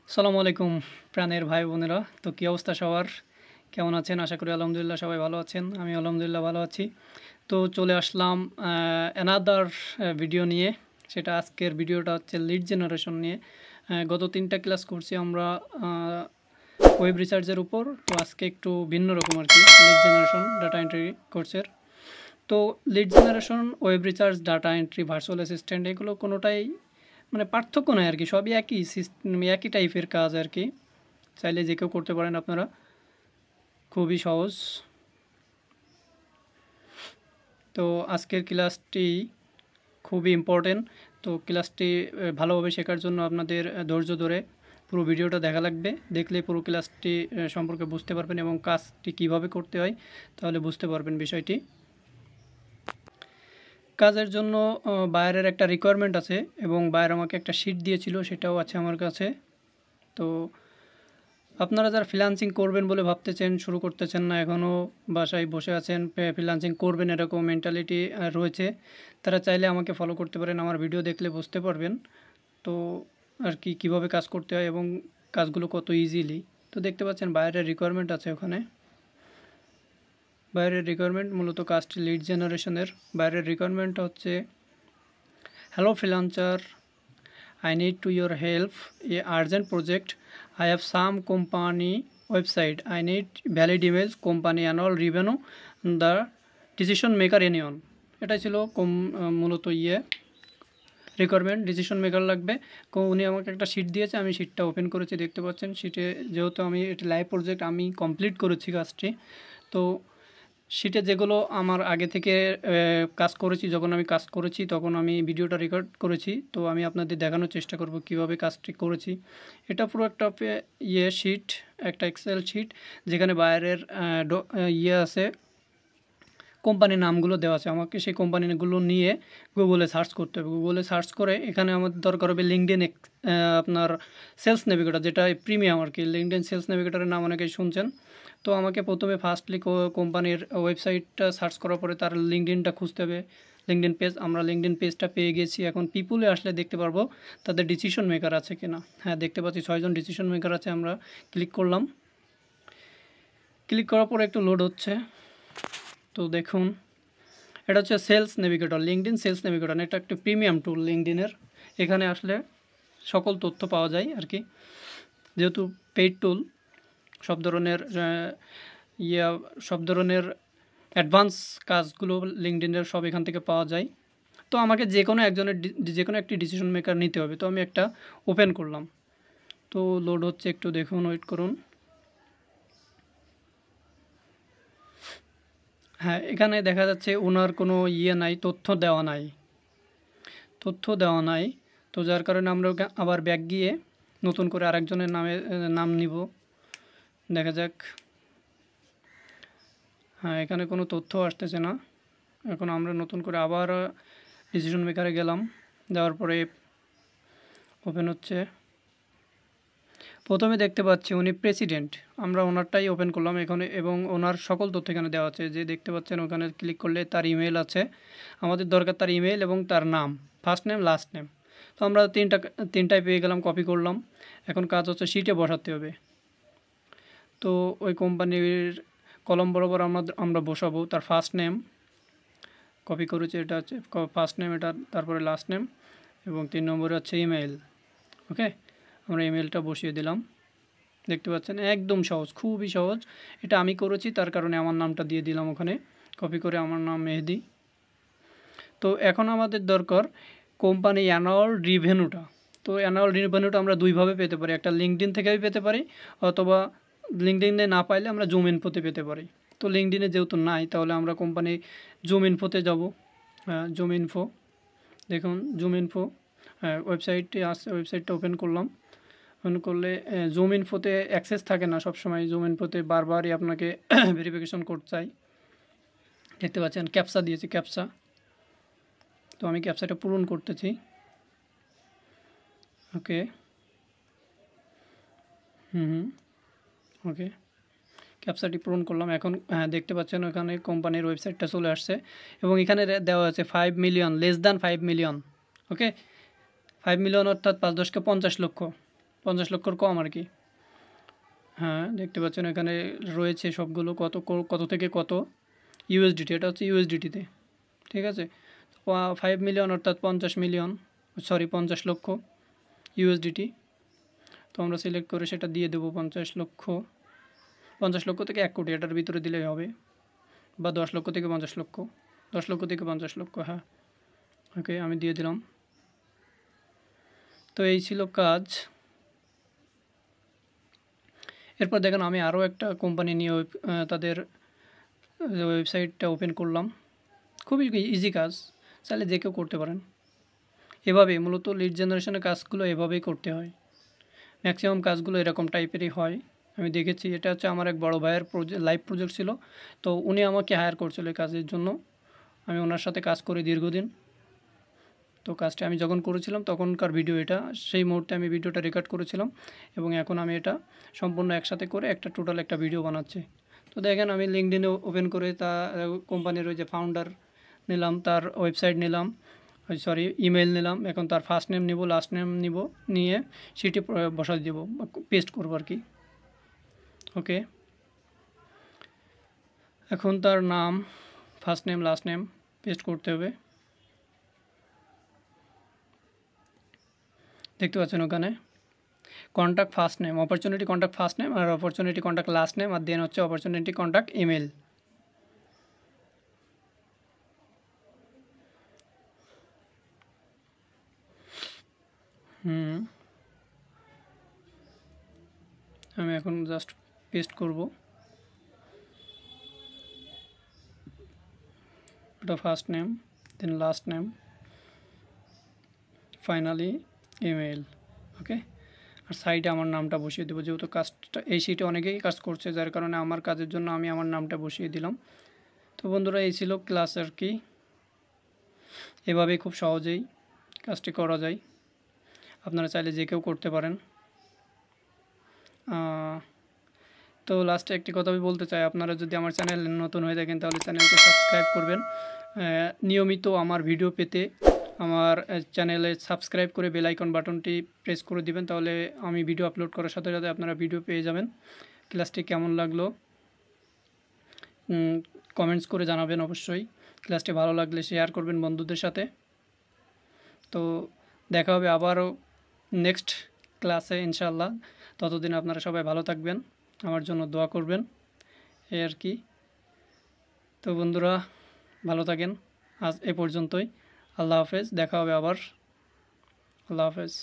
আসসালামু আলাইকুম প্রাণের ভাই বোনেরা। তো কী অবস্থা সবার, কেমন আছেন? আশা করি আলহামদুলিল্লাহ সবাই ভালো আছেন। আমি আলহামদুলিল্লাহ ভালো আছি। তো চলে আসলাম অ্যানাদার ভিডিও নিয়ে। সেটা আজকের ভিডিওটা হচ্ছে লিড জেনারেশন নিয়ে। গত 3টা ক্লাস করছি আমরা ওয়েব রিসার্চের উপর। তো আজকে একটু ভিন্ন রকম আর কি, লিড জেনারেশন ডাটা এন্ট্রি কোর্সের। তো lead generation, web research, data entry, virtual assistant, এগুলো কোনোটাই মানে পার্থক্য নয় আর কি, সবই একই একই টাইপের কাজ আর কি। চাইলে যে কেউ করতে পারেন আপনারা, খুবই সহজ। তো আজকের ক্লাসটি খুবই ইম্পর্টেন্ট। তো ক্লাসটি ভালোভাবে শেখার জন্য আপনাদের ধৈর্য ধরে পুরো ভিডিওটা দেখা লাগবে। দেখলে পুরো ক্লাসটি সম্পর্কে বুঝতে পারবেন এবং কাজটি কিভাবে করতে হয় তাহলে বুঝতে পারবেন বিষয়টি। কাজের জন্য বায়ারের একটা রিকোয়ারমেন্ট আছে এবং বায়ার আমাকে একটা শিট দিয়েছিল, সেটাও আছে আমার কাছে। তো আপনারা যারা ফ্রিল্যান্সিং করবেন বলে ভাবতেছেন, শুরু করতেছেন না, এখনও বাসায় বসে আছেন, ফ্রিল্যান্সিং করবেন এরকম মেন্টালিটি রয়েছে, তারা চাইলে আমাকে ফলো করতে পারেন। আমার ভিডিও দেখলে বুঝতে পারবেন তো আর কি কীভাবে কাজ করতে হয় এবং কাজগুলো কত ইজিলি। তো দেখতে পাচ্ছেন বাইরের রিকোয়ারমেন্ট আছে ওখানে। বাইরের রিকোয়ারমেন্ট মূলত কাজটি লিড জেনারেশনের। বাইরের রিকোয়ারমেন্ট হচ্ছে, hello freelancer, I need to your help a urgent project. I have some company website. I need valid emails, company annual revenue, the decision maker anyone. এটাই ছিল মূলত রিকোয়ারমেন্ট। ডিসিশন মেকার লাগবে। উনি আমাকে একটা শিট দিয়েছে, আমি শিটটা ওপেন করেছি, দেখতে পাচ্ছেন। শিটে যেহেতু আমি এটা লাইভ প্রজেক্ট, আমি কমপ্লিট করেছি কাজটি। তো শিটে যেগুলো আমার আগে থেকে কাজ করেছি, যখন আমি কাজ করেছি তখন আমি ভিডিওটা রেকর্ড করেছি। তো আমি আপনাদের দেখানোর চেষ্টা করব কিভাবে কাজটি করেছি। এটা পুরো একটা শিট, একটা এক্সেল শিট, যেখানে বাইরের আছে, কোম্পানির নামগুলো দেওয়া আছে। আমাকে সেই কোম্পানিগুলো নিয়ে গুগলে সার্চ করতে হবে। গুগলে সার্চ করে এখানে আমাদের দরকার হবে লিঙ্কডইন আপনার সেলস নেভিগেটর, যেটা প্রিমিয়াম আর কি। লিঙ্কডইন সেলস নেভিগেটরের নাম অনেকেই শুনছেন। তো আমাকে প্রথমে ফার্স্টলি কোম্পানির ওয়েবসাইটটা সার্চ করার পরে তার লিঙ্কডইনটা খুঁজতে হবে, লিঙ্কডইন পেজ। আমরা লিঙ্কডইন পেজটা পেয়ে গেছি। এখন পিপুলে আসলে দেখতে পারবো তাদের ডিসিশন মেকার আছে কিনা। হ্যাঁ, দেখতে পাচ্ছি 6 জন ডিসিশন মেকার আছে। আমরা ক্লিক করলাম। ক্লিক করার পরে একটু লোড হচ্ছে। তো দেখুন, এটা হচ্ছে sales navigator, LinkedIn sales navigator. এটা একটা প্রিমিয়াম টুল লিঙ্কডইনের। এখানে আসলে সকল তথ্য পাওয়া যায় আর কি। যেহেতু পেইড টুল, সব ধরনের অ্যাডভান্স কাজগুলো লিঙ্কডইনের সব এখান থেকে পাওয়া যায়। তো আমাকে যে কোনো একটি ডিসিশন মেকার নিতে হবে। তো আমি একটা ওপেন করলাম। তো লোড হচ্ছে, একটু দেখুন, ওয়েট করুন। হ্যাঁ, এখানে দেখা যাচ্ছে ওনার কোনো নাই, তথ্য দেওয়া নাই। তো যার কারণে আমরা আবার ব্যাক গিয়ে নতুন করে আরেকজনের নাম নিব। দেখা যাক। হ্যাঁ, এখানে কোনো তথ্য আসতেছে না। এখন আমরা নতুন করে আবার ডিসিশন মেকারে গেলাম, দেওয়ার পরে ওপেন হচ্ছে। প্রথমে দেখতে পাচ্ছি উনি প্রেসিডেন্ট, আমরা ওনারটাই ওপেন করলাম এখানে এবং ওনার সকল তথ্য এখানে দেওয়া আছে। যে দেখতে পাচ্ছেন ওখানে ক্লিক করলে তার ইমেল আছে। আমাদের দরকার তার ইমেল এবং তার নাম, ফার্স্ট নেম লাস্ট নেম। তো আমরা তিনটায় পেয়ে গেলাম, কপি করলাম। এখন কাজ হচ্ছে শিটে বসাতে হবে। তো ওই কোম্পানির কলম বরাবর আমরা বসাবো তার ফার্স্ট নেম, কপি করেছি, এটা হচ্ছে ফার্স্ট নেম, এটা তারপরে লাস্ট নেম এবং 3 নম্বরে হচ্ছে ইমেল। ওকে, আমরা ইমেলটা বসিয়ে দিলাম। দেখতে পাচ্ছেন একদম সহজ, খুবই সহজ। এটা আমি করেছি, তার কারণে আমার নামটা দিয়ে দিলাম ওখানে, কপি করে আমার নাম মেহেদি। তো এখন আমাদের দরকার কোম্পানি অ্যানুয়াল রিভেনিউটা। তো অ্যানুয়াল রিভেনিউটা আমরা দুইভাবে পেতে পারি, একটা লিঙ্কডইন থেকেই পেতে পারি, অথবা লিঙ্কডইনে না পাইলে আমরা জুম ইনফোতে পেতে পারি। তো লিঙ্কডইনে যেহেতু নাই, তাহলে আমরা কোম্পানি জুম ইনফোতে যাব। জুম ইনফো, দেখুন জুম ইনফো ওয়েবসাইটটি আসছে। ওয়েবসাইটটা ওপেন করলাম। ওপেন করলে জুম ইনফোতে অ্যাক্সেস থাকে না সবসময়। জুম ইনফোতে বারবারই আপনাকে ভেরিফিকেশন করতে চাই। দেখতে পাচ্ছেন ক্যাপচা দিয়েছি, ক্যাপচা। তো আমি ক্যাপচাটা পূরণ করতেছি। ওকে, ওকে, ক্যাপচাটি পূরণ করলাম। এখন দেখতে পাচ্ছেন ওখানে কোম্পানির ওয়েবসাইটটা চলে আসছে এবং এখানে দেওয়া আছে 5 মিলিয়ন, লেস দ্যান 5 মিলিয়ন। ওকে, 5 মিলিয়ন অর্থাৎ 5 × 10 = 50 লক্ষ। 50 লক্ষর কম আর কি। হ্যাঁ, দেখতে পাচ্ছেন এখানে রয়েছে সবগুলো কত থেকে কত ইউএসডিটি, এটা হচ্ছে ইউএসডিটিতে, ঠিক আছে। 5 মিলিয়ন অর্থাৎ 50 লক্ষ ইউএসডিটি। তো আমরা সিলেক্ট করে সেটা দিয়ে দেবো 50 লক্ষ থেকে 1 কোটি, এটার ভিতরে দিলেই হবে, বা 10 লক্ষ থেকে 50 লক্ষ, 10 লক্ষ থেকে 50 লক্ষ, হ্যাঁ ওকে আমি দিয়ে দিলাম। তো এই ছিল কাজ। এরপর দেখেন আমি আরও একটা কোম্পানি নিয়ে তাদের ওয়েবসাইটটা ওপেন করলাম। খুবই ইজি কাজ, চাইলে যে কেউ করতে পারেন। এভাবেই মূলত লিড জেনারেশনের কাজগুলো এভাবেই করতে হয়। ম্যাক্সিমাম কাজগুলো এরকম টাইপেরই হয়, আমি দেখেছি। এটা হচ্ছে আমার এক বড় ভাইয়ের লাইভ প্রজেক্ট ছিল, তো উনি আমাকে হায়ার করছিল এই কাজের জন্য। আমি ওনার সাথে কাজ করি দীর্ঘদিন। তো কাজটা আমি যখন করেছিলাম তখনকার ভিডিও এটা, সেই মুহূর্তে আমি ভিডিওটা রেকর্ড করেছিলাম, এবং এখন আমি এটা সম্পূর্ণ একসাথে করে টোটাল একটা ভিডিও বানাচ্ছি। তো দেখেন আমি লিঙ্কডইনে ওপেন করে কোম্পানির ওই যে ফাউন্ডার নিলাম, তার ওয়েবসাইট নিলাম, সরি ইমেল নিলাম। এখন তার ফার্স্ট নেম নিব, লাস্ট নেম নিব, নিয়ে সেটি বসাতে দেবো, পেস্ট করবো আর কি। ওকে, এখন তার নাম, first name, last name paste করতে হবে। দেখতে পাচ্ছেন ওখানে contact first name, opportunity contact first name, আর অপরচুনিটি কন্ট্যাক্ট লাস্ট নেম, আর দেন হচ্ছে অপরচুনিটি কন্ট্যাক্ট ইমেল। আমি এখন জাস্ট পেস্ট করব। এটা ফার্স্ট নেম, দেন লাস্ট নেম, ফাইনালি ইমেল। ওকে, আর সাইডে আমার নামটা বসিয়ে দেবো, যেহেতু কাজটা এই শিটে অনেকেই কাজ করছে, যার কারণে আমার কাজের জন্য আমি আমার নামটা বসিয়ে দিলাম। তো বন্ধুরা, এই ছিল ক্লাস আর কি। এভাবেই খুব সহজেই কাজটি করা যায়, আপনারা চাইলে যে কেউ করতে পারেন। তো লাস্টে একটি কথা আমি বলতে চাই, আপনারা যদি আমার চ্যানেল নতুন হয়ে থাকেন তাহলে চ্যানেলকে সাবস্ক্রাইব করবেন। নিয়মিত আমার ভিডিও পেতে আমার চ্যানেলে সাবস্ক্রাইব করে বেল আইকন বাটনটি প্রেস করে দিবেন, তাহলে আমি ভিডিও আপলোড করার সাথে সাথে আপনারা ভিডিও পেয়ে যাবেন। ক্লাসটি কেমন লাগলো কমেন্টস করে জানাবেন অবশ্যই। ক্লাসটি ভালো লাগলে শেয়ার করবেন বন্ধুদের সাথে। তো দেখা হবে আবারও নেক্সট ক্লাসে ইনশাআল্লাহ। ততদিন আপনারা সবাই ভালো থাকবেন, আমার জন্য দোয়া করবেন, এই আর কি। তো বন্ধুরা ভালো থাকেন, আজ এ পর্যন্তই। আল্লাহ হাফেজ, দেখা হবে আবার। আল্লাহ হাফেজ।